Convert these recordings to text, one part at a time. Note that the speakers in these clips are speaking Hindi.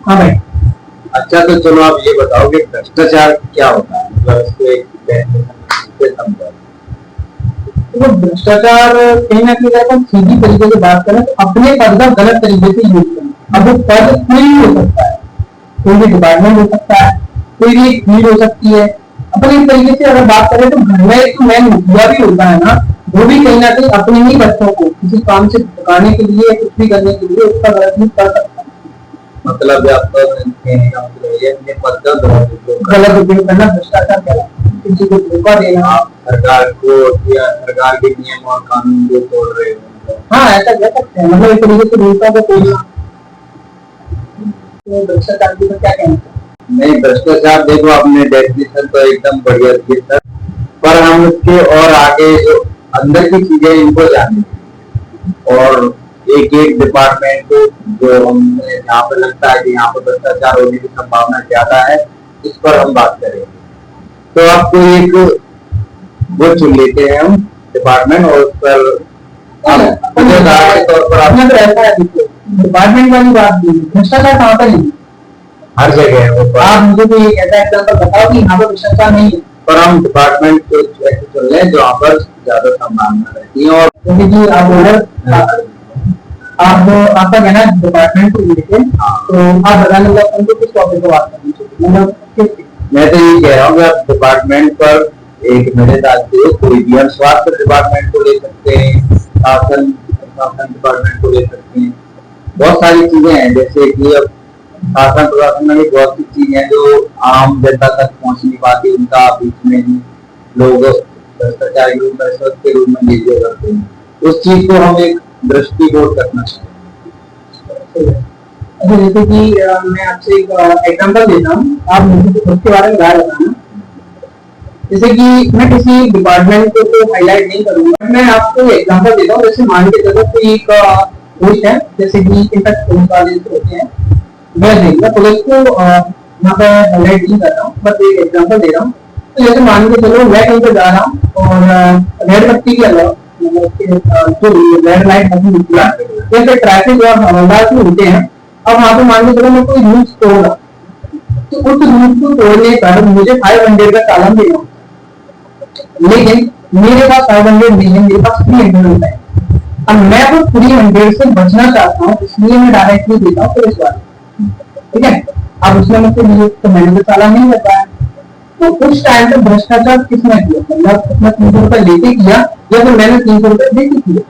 हाँ भाई। अच्छा तो चलो आप ये बताओ कि भ्रष्टाचार क्या होता है, मतलब इसको एक definition से समझाओ। तो भ्रष्टाचार कहीं ना कहीं अगर हम सीधी तरीके से बात करें तो अपने पद का गलत तरीके से यूज करना। अब वो पद कोई भी हो सकता है, कोई भी डिपार्टमेंट हो सकता है, कोई भी एक फील्ड हो सकती है। अपने इस तरीके से अगर बात करें तो घर में एक मेन मुखिया भी होता है ना, वो भी कहीं ना कहीं अपने ही बच्चों को किसी काम से भटकाने के लिए कुछ भी करने के लिए उसका गलत यूज कर सकता है। मतलब आपका कहने का मतलब ये अपने पद का गलत उपयोग करना भ्रष्टाचार कहलाता है। किसी को धोखा देना, आप सरकार को या सरकार के नियम और कानून को तोड़ रहे हो। हाँ ऐसा कह सकते हैं, मतलब एक तरीके से रूल्सों को तोड़ना। तो भ्रष्टाचार की तो क्या कहना है? नहीं, भ्रष्टाचार देखो आपने डेफिनेशन तो एकदम बढ़िया दी सर, पर हम उसके और आगे जो अंदर की चीजें इनको जाने और एक एक डिपार्टमेंट को जो हमें यहाँ पे लगता है कि यहाँ पर भ्रष्टाचार होने की संभावना ज्यादा है, इस पर हम बात करेंगे। तो आपको एक वो चुन लेते हैं हम डिपार्टमेंट और उस पर मुझे उदाहरण के तौर पर आपने तो ऐसा है डिपार्टमेंट वाली बात की, भ्रष्टाचार कहाँ पर है? हर जगह है वो। आप मुझे कोई ऐसा एग्जाम्पल बताओ कि यहाँ पर भ्रष्टाचार नहीं है। पर हम डिपार्टमेंट को ऐसे चुन लें जहाँ पर ज्यादा संभावना रहती है। और जैसे कि आप अगर आप आपका कहना है डिपार्टमेंट को लेके, तो आप बताने लगा उनको किस टॉपिक पर बात करनी चाहिए, मतलब मैं तो यही कह रहा हूँ कि आप डिपार्टमेंट पर एक मेरे ख्याल से कोई भी, हम स्वास्थ्य डिपार्टमेंट को ले सकते हैं, शासन शासन डिपार्टमेंट को ले सकते हैं। बहुत सारी चीजें हैं, जैसे कि अब शासन प्रशासन में भी बहुत सी चीजें हैं जो आम जनता तक पहुंच नहीं पाती, उनका बीच में ही लोग भ्रष्टाचार के रूप में, रिश्वत के रूप में ले दिए जाते हैं। उस चीज को हम एक दृष्टिकोण करना चाहिए। अच्छा जैसे कि मैं आपसे एक एग्जांपल देता हूँ, आप मुझे उसके बारे में राय बताना। जैसे कि मैं किसी डिपार्टमेंट को तो हाईलाइट नहीं करूंगा, मैं आपको एग्जांपल देता हूँ। जैसे मान के चलो कोई एक पोस्ट है, जैसे कि इनफैक्ट पुलिस वाले जो होते हैं, मैं देखना पुलिस को यहाँ पर हाईलाइट नहीं कर रहा हूँ, बस एक एग्जांपल दे रहा हूँ। तो जैसे मान के चलो मैं कहीं पे जा रहा हूँ और रेड बत्ती के अलावा मतलब जो रेड लाइट नहीं होती है, जैसे ट्रैफिक और हवलदार जो होते हैं, अब वहां पे मान के चलो मैं कोई रूल्स तोड़ रहा, तो उस रूल्स को तोड़ने पर मुझे 500 का चालान देना, लेकिन मेरे पास 500 नहीं है, मेरे पास 300 रुपए है। अब मैं वो 300 से बचना चाहता हूँ, इसलिए मैं डायरेक्टली देता हूँ पुलिस वाले, ठीक है। अब उसने मुझसे लिए तो मैंने तो चालान नहीं कर पाया, तो उस टाइम पे भ्रष्टाचार किसने किया? मतलब उसने 300 रुपए लेके किया या फिर मैंने 300 रुपए देके किया?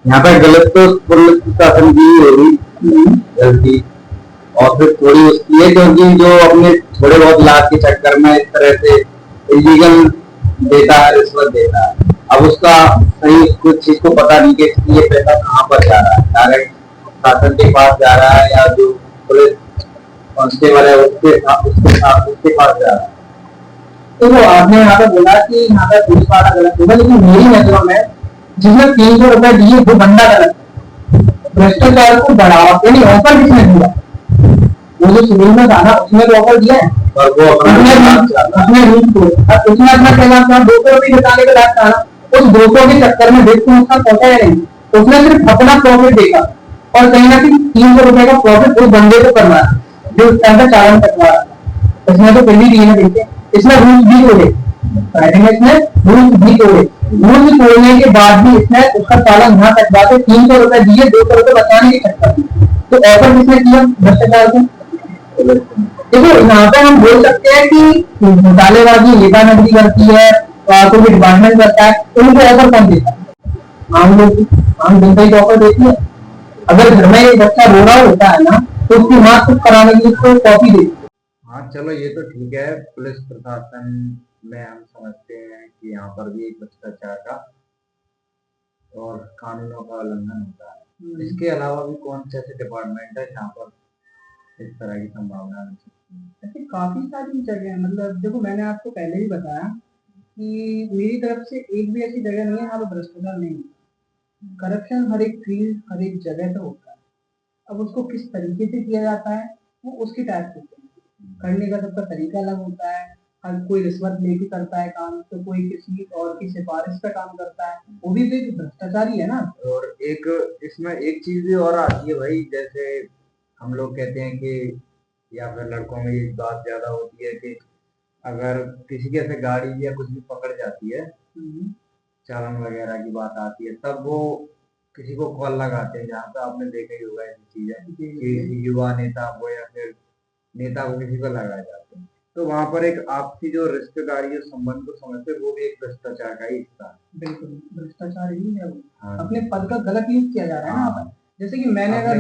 यहाँ पे गलत तो पुलिस प्रशासन की ही होगी गलती, और फिर थोड़ी उसकी है क्योंकि जो अपने थोड़े बहुत लाभ के चक्कर में इस तरह से इलीगल देता है, रिश्वत देता है। अब उसका सही कुछ चीज को पता नहीं कि ये पैसा कहाँ पर जा रहा है, डायरेक्ट शासन के पास जा रहा है या जो पुलिस कांस्टेबल है उसके पास जा रहा है। तो वो आपने यहाँ पे बोला कि यहाँ पे पुलिस वाला गलत होगा, लेकिन मेरी नजरों में जिसने 300 रुपए दिए वो बंदा गलत है। भ्रष्टाचार को बढ़ावा यानी ऑफर किसने दिया? वो जो सिविल में था ना, उसने तो ऑफर दिया है, और वो अपने रूप को उसने अपना कहना था 200 रुपये निकालने के लायक था ना, उस 200 के चक्कर में देखो उसका पहुंचा या नहीं, उसने सिर्फ अपना प्रॉफिट देखा और कहीं ना कहीं 300 रुपए का प्रॉफिट उस बंदे को करवाया जो उस टाइम पे चालान कटवा रहा था। इसने तो पहली दिए ना, देखिए इसने रूल्स भी तोड़े, इसने रूल्स भी तोड़े, रूल्स तोड़ने के बाद भी इसने उसका चालान यहाँ कटवा के 300 रुपए दिए 200 रुपए बचाने के चक्कर में। तो ऑफर किसने किया भ्रष्टाचार को? देखो यहाँ पे हम बोल सकते हैं कि घोटालेबाजी नेता नगरी करती है, कोई डिपार्टमेंट करता है, तो उनको ऑफर कौन देता है? आम लोग, आम जनता ही ऑफर देती है। अगर घर में एक बच्चा रो रहा होता है ना, तो उसकी माँ कुछ कराने के लिए उसको कॉपी देती है। हाँ चलो ये तो ठीक है, पुलिस प्रशासन में हम समझते हैं कि यहाँ पर भी एक भ्रष्टाचार का और कानूनों का उल्लंघन होता है। इसके अलावा भी कौन से ऐसे डिपार्टमेंट है जहाँ पर इस तरह की संभावना है? ऐसी काफी सारी जगह है, मतलब देखो मैंने आपको पहले ही बताया कि मेरी तरफ से एक भी ऐसी जगह नहीं है जहाँ पर भ्रष्टाचार नहीं है। करप्शन हर एक फील्ड हर एक जगह पे होता है। अब उसको किस तरीके से किया जाता है वो उसकी टाइप होती है, करने का सबका तरीका अलग होता है। हर कोई रिश्वत लेके करता है काम, तो कोई किसी और की सिफारिश पे काम करता है, वो भी तो एक भ्रष्टाचार ही है ना। और एक इसमें एक चीज भी और आती है भाई, जैसे हम लोग कहते हैं कि, या फिर लड़कों में ये बात ज्यादा होती है कि अगर किसी के से गाड़ी या कुछ भी पकड़ जाती है, चालान वगैरह की बात आती है, तब वो किसी को कॉल लगाते हैं, जहाँ पे आपने देखा ही होगा ऐसी चीजें कि किसी युवा नेता को या फिर नेता को किसी को लगाए जाते हैं। तो वहां पर एक आपसी जो रिश्तेदारी और संबंध को समझते हैं, वो भी एक भ्रष्टाचार का ही हिस्सा है। बिल्कुल भ्रष्टाचार ही है वो। हाँ। अपने पद का गलत यूज किया जा रहा है ना हाँ। यहाँ पर। जैसे कि मैंने अगर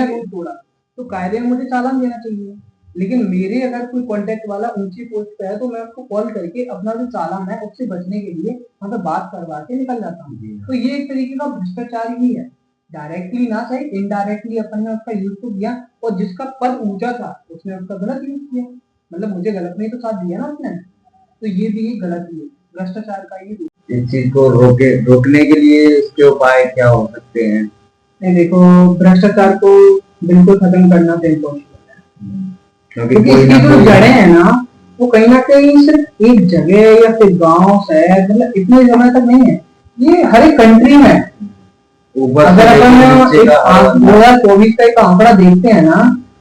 रूल तोड़ा तो कायदे में मुझे चालान देना चाहिए, लेकिन मेरे अगर कोई कांटेक्ट वाला ऊंची पोस्ट पे है तो मैं उसको कॉल करके अपना जो चालान है उससे बचने के लिए वहां पे बात करवा के निकल जाता हूँ। तो ये एक तरीके का भ्रष्टाचार ही है, डायरेक्टली ना सही, इनडायरेक्टली अपन ने उसका यूज तो किया, और जिसका पद ऊंचा था उसने उसका गलत यूज किया, मतलब मुझे गलत नहीं तो साथ दिया ना उसने, तो ये भी गलत ही है, भ्रष्टाचार का ही। इस चीज को रोकने के लिए इसके उपाय क्या हो सकते हैं? नहीं देखो, भ्रष्टाचार को बिल्कुल खत्म करना तो इम्पॉसिबल है, क्योंकि इसकी जो जड़ें हैं ना वो कहीं ना कहीं सिर्फ एक जगह या फिर गांव शहर मतलब इतने जगह तक नहीं है, ये हर एक कंट्री में। अगर अपन 2024 का एक आंकड़ा देखते हैं ना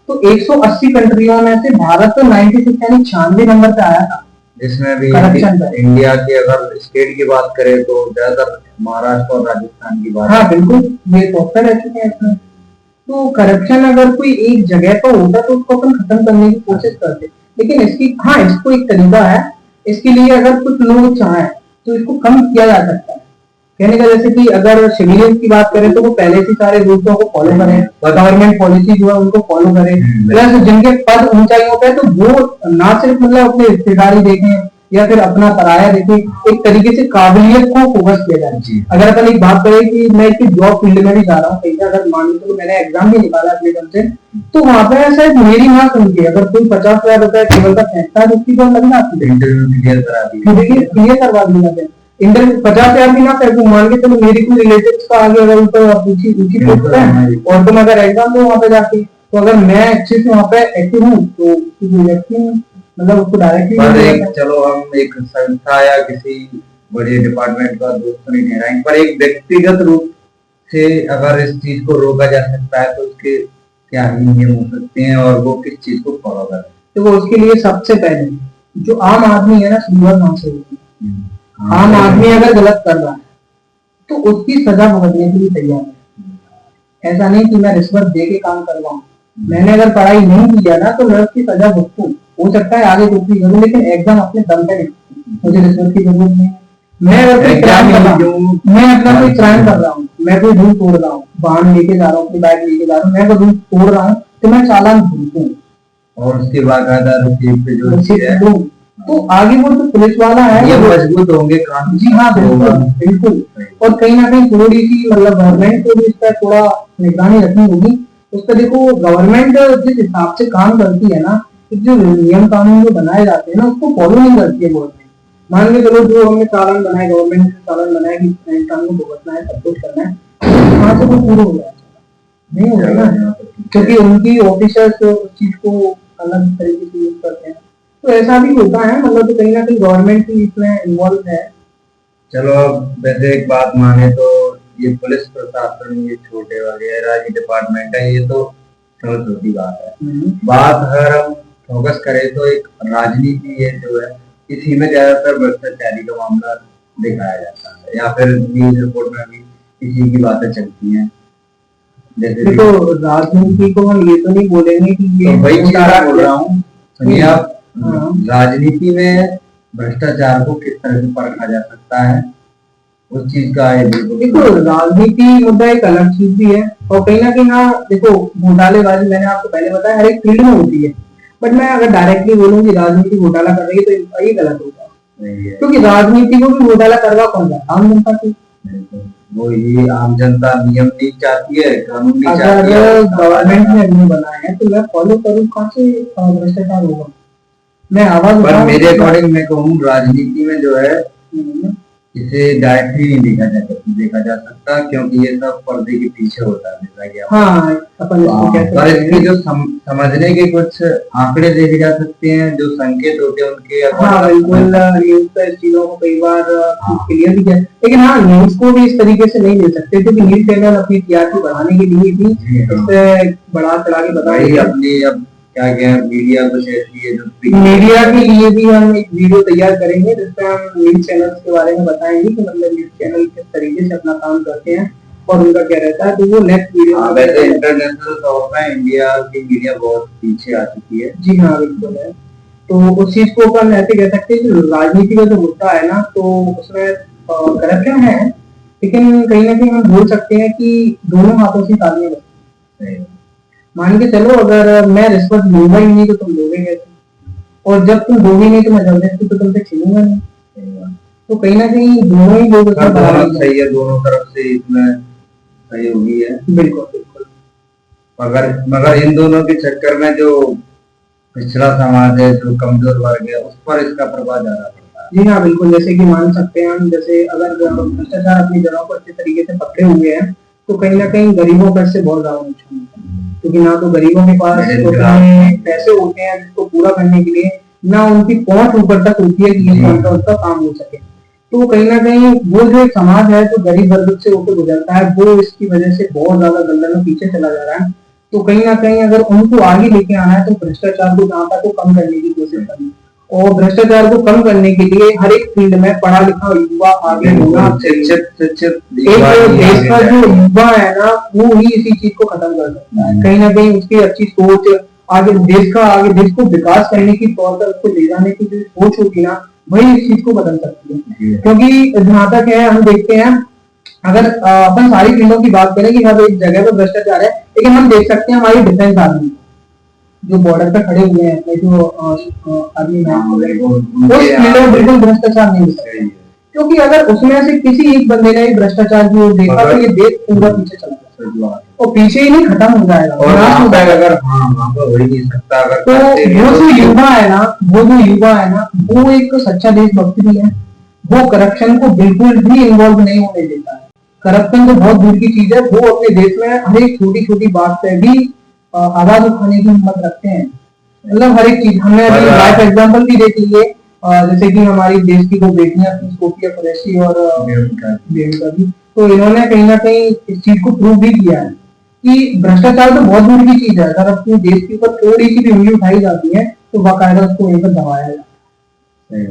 तो 180 कंट्रियों में से भारत तो 96 यानी 96 नंबर पे आया था, जिसमें भी इंडिया की अगर स्टेट की बात करें तो ज्यादातर महाराष्ट्र और राजस्थान की बात। हाँ बिल्कुल, ये टॉप पे रह चुके हैं इसमें। तो करप्शन अगर कोई एक जगह पर होता तो उसको अपन खत्म करने की कोशिश करते, लेकिन इसकी हाँ इसको एक तरीका है, इसके लिए अगर कुछ लोग चाहें तो इसको कम किया जा सकता है। कहने का जैसे कि अगर सिविलियंस की बात करें तो वो पहले से सारे रूल्सों को फॉलो करें, गवर्नमेंट पॉलिसी जो है उनको फॉलो करें, प्लस जिनके पद ऊंचाइयों पे तो वो ना सिर्फ मतलब अपने रिश्तेदारी देखें या फिर अपना पराया देखें, एक तरीके से काबिलियत को फोकस किया जाए। अगर अपन एक बात करें कि मैं एक जॉब फील्ड में भी जा रहा हूँ कहीं, अगर मान लो मैंने एग्जाम भी निकाला अपने दम से, तो वहां पर शायद मेरी ना सुन के अगर कोई 50,000 रुपए केवल का फेंकता है तो उसकी जॉब लगना आती है, इंटरव्यू क्लियर करवा दिया, इंटरव्यू 50,000 भी ना फेंकू, मान के चलो मेरी कोई रिलेटिव्स का आगे अगर ऊपर ऊंची पोस्ट है और तुम अगर एग्जाम दो वहां पे जाके, तो अगर मैं अच्छे से वहां पे एक्टिव हूँ तो उसकी कोई व्यक्ति मतलब उसको डायरेक्टली। चलो हम एक संस्था या किसी बड़े डिपार्टमेंट का दोस्त नहीं ठहराएंगे, पर एक व्यक्तिगत रूप से अगर इस चीज को रोका जा सकता है तो उसके क्या नियम हो सकते हैं और वो किस चीज को फॉलो करें? तो वो उसके लिए सबसे पहले जो आम आदमी है ना शुरुआत वहां से होगी। आम आदमी अगर गलत कर रहा है तो उसकी सजा भुगतने के लिए तैयार है। ऐसा नहीं कि मैं रिश्वत दे के काम करवाऊं, मैंने अगर पढ़ाई नहीं किया ना तो मैं उसकी सजा भुगतूं, हो सकता है आगे कुछ भी करूं लेकिन एग्जाम अपने दम पे मुझे रिश्वत की जरूरत नहीं है। मैं अगर कोई क्राइम कर रहा हूँ, मैं अपना कोई क्राइम कर रहा हूँ, मैं कोई रूल तोड़ रहा हूँ, वाहन लेके जा रहा हूँ, अपनी बाइक लेके जा रहा हूँ, मैं कोई रूल तोड़ रहा हूँ तो मैं चालान भूलूं और उसके बाद तो आगे वो जो पुलिस वाला है ये मजबूत होंगे कानून। जी हाँ बिल्कुल बिल्कुल, और कहीं ना कहीं थोड़ी सी मतलब गवर्नमेंट को भी इस पर थोड़ा निगरानी रखनी होगी। उसका देखो गवर्नमेंट जिस हिसाब से काम करती है ना, जो नियम कानून जो बनाए जाते हैं ना उसको फॉलो नहीं करती है गवर्नमेंट। मान के चलो जो हमने चालान बनाए, गवर्नमेंट ने चालान बनाया कि कानून भुगतना है, सब कुछ करना है, वहां से वो पूरा हो जाए नहीं होगा ना, क्योंकि उनकी ऑफिसर्स उस चीज को अलग तरीके से यूज करते हैं। तो ऐसा भी होता है, मतलब तो कहीं ना कहीं गवर्नमेंट भी इसमें इन्वॉल्व है। चलो अब वैसे एक बात माने तो ये पुलिस प्रशासन, ये छोटे वगैरह ये डिपार्टमेंट है, ये तो बहुत छोटी बात है। बात अगर हम फोकस करें तो एक राजनीति है जो है, इसी में ज्यादातर भ्रष्टाचारी का मामला दिखाया जाता है या फिर न्यूज रिपोर्ट में भी इसी की बातें चलती हैं। जैसे तो राजनीति को हम ये तो नहीं बोलेंगे कि ये तो वही चीज बोल रहा हूँ, सुनिए आप, राजनीति में भ्रष्टाचार को किस तरह से परखा जा सकता है उस चीज का देखो राजनीति मुद्दा एक अलग चीज भी है, और कहीं ना कहीं हाँ देखो घोटालेबाजी मैंने आपको पहले बताया हर एक फील्ड में होती है, बट मैं अगर डायरेक्टली बोलूँ कि राजनीति घोटाला कर रही है तो ये गलत होगा, क्योंकि राजनीति को भी घोटाला करवा कौन है? आम जनता की। वो ये आम जनता नियम नहीं चाहती है, कानून नहीं चाहती है। अगर गवर्नमेंट ने नियम बनाए हैं तो मैं फॉलो करूँ, कहाँ से भ्रष्टाचार होगा? मैं आवाज पर मेरे अकॉर्डिंग मैं कहूँ राजनीति में जो है इसे डायरेक्टली नहीं देखा जा सकता, क्योंकि ये सब पर्दे के पीछे होता है, जैसा कि हाँ अपन इसको कह पर सकते इसके हैं। जो समझने के कुछ आंकड़े देखे जा सकते हैं, जो संकेत होते हैं उनके हाँ बिल्कुल, न्यूज का इस चीजों को कई बार क्लियर भी किया, लेकिन हाँ न्यूज को भी इस तरीके से नहीं ले सकते, क्योंकि न्यूज चैनल अपनी टीआरपी बढ़ाने के लिए भी इससे बढ़ा चढ़ा के भाई बताएंगे। अपनी अब क्या क्या मीडिया कुछ ऐसी है जो मीडिया के लिए भी हम एक वीडियो तैयार करेंगे जिसमें हम न्यूज चैनल्स के बारे में बताएंगे कि मतलब न्यूज चैनल किस तरीके से अपना काम करते हैं और उनका क्या रहता है, तो वो नेक्स्ट वीडियो में। वैसे इंटरनेशनल तौर पर इंडिया की मीडिया बहुत पीछे आ चुकी है। जी हाँ बिल्कुल है। तो उस चीज को अपन ऐसे कह सकते हैं कि राजनीति का जो मुद्दा है ना, तो उसमें करप्शन है, लेकिन कहीं ना कहीं हम बोल सकते हैं कि दोनों हाथों से तालियां बजती हैं। मान के चलो अगर मैं रिश्वत लूंगा ही नहीं तो तुम दोगे कैसे, और जब तुम दोगे नहीं तो मैं जबरदस्ती तो तुमसे छीनूंगा नहीं। तो कहीं ना कहीं दोनों ही लोग उसमें बराबर दोनों सही है, दोनों तरफ से इसमें सहयोगी है। बिल्कुल बिल्कुल। मगर इन दोनों के चक्कर में जो पिछड़ा समाज है, जो कमजोर वर्ग है, उस पर इसका प्रभाव ज्यादा पड़ता है। जी हाँ बिल्कुल, जैसे कि मान सकते हैं हम, जैसे अगर भ्रष्टाचार अपनी जगह पर अच्छे तरीके से पकड़े हुए हैं तो कहीं ना कहीं गरीबों पर से बहुत ज्यादा नुकसान होता है, क्योंकि ना तो गरीबों के पास उतने पैसे होते हैं जिसको पूरा करने के लिए, ना उनकी पहुंच ऊपर तक होती है कि ये उसका काम हो सके। तो कहीं ना कहीं वो जो एक समाज है जो गरीब वर्ग से होकर गुजरता है, वो इसकी वजह से बहुत ज्यादा दलदल में पीछे चला जा रहा है। तो कहीं ना कहीं अगर उनको आगे लेके आना है तो भ्रष्टाचार को जहाँ तक कम करने की कोशिश करनी, और भ्रष्टाचार को कम करने के लिए हर एक फील्ड में पढ़ा लिखा युवा आगे होना। शिक्षित एक देश का जो युवा है ना, वो ही इसी चीज को खत्म कर सकता है। कहीं ना कहीं उसकी अच्छी सोच आगे देश को विकास करने की तौर पर उसको ले जाने की जो सोच होगी ना, वही इस चीज को बदल सकती है। क्योंकि जहां तक है हम देखते हैं, अगर अपन सारी फील्डों की बात करें कि हर एक जगह पर भ्रष्टाचार है, लेकिन हम देख सकते हैं हमारी डिफेंस आर्मी जो बॉर्डर पे खड़े हुए हैं, अपने जो आर्मी है उस फील्ड में बिल्कुल भ्रष्टाचार नहीं होता है। क्योंकि अगर उसमें से किसी एक बंदे ने भ्रष्टाचार की ओर देखा तो ये देश पूरा पीछे चला जाएगा, और पीछे ही नहीं खत्म हो जाएगा, और नाश हो जाएगा। अगर वहाँ पर हो ही नहीं सकता अगर तो वो जो युवा है ना, वो एक सच्चा देशभक्त भी है, वो करप्शन को बिल्कुल भी इन्वॉल्व नहीं होने देता है। करप्शन तो बहुत दूर की चीज है, वो अपने देश में हर एक छोटी छोटी बात पे भी आवाज उठाने की हिम्मत रखते हैं। मतलब हर एक चीज हमने अभी लाइफ एग्जांपल भी देख लिए, जैसे कि हमारी देश की दो बेटियां थी, सोफिया कुरैशी और प्रियंका भी, तो इन्होंने कहीं ना कहीं इस चीज को प्रूव भी किया है कि भ्रष्टाचार तो बहुत दूर की चीज है, अगर अपने देश के ऊपर थोड़ी सी भी उंगली उठाई जाती है तो बाकायदा उसको वहीं पर दबाया जाता है।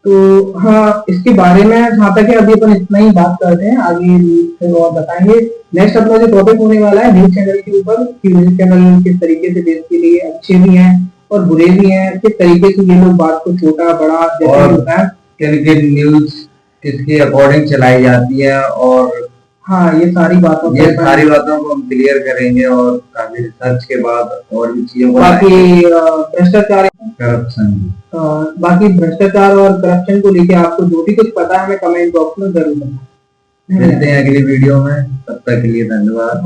तो हाँ, इसके बारे में जहाँ तक है अभी अपन इतना ही बात करते हैं, आगे फिर और बताएंगे। नेक्स्ट अपना जो टॉपिक होने वाला है न्यूज चैनल के ऊपर, कि न्यूज चैनल किस तरीके से देश के लिए अच्छे भी हैं और बुरे भी हैं, किस तरीके से ये लोग बात को छोटा बड़ा जैसे होता है, किन न्यूज किसके अकॉर्डिंग चलाई जाती है, और हाँ ये सारी बातों को हम क्लियर करेंगे, और काफी रिसर्च के बाद और भी चीजों को बाकी भ्रष्टाचार और करप्शन को लेके आपको जो भी कुछ पता है हमें कमेंट बॉक्स में जरूर बताएं। मिलते हैं अगली वीडियो में, तब तक के लिए धन्यवाद।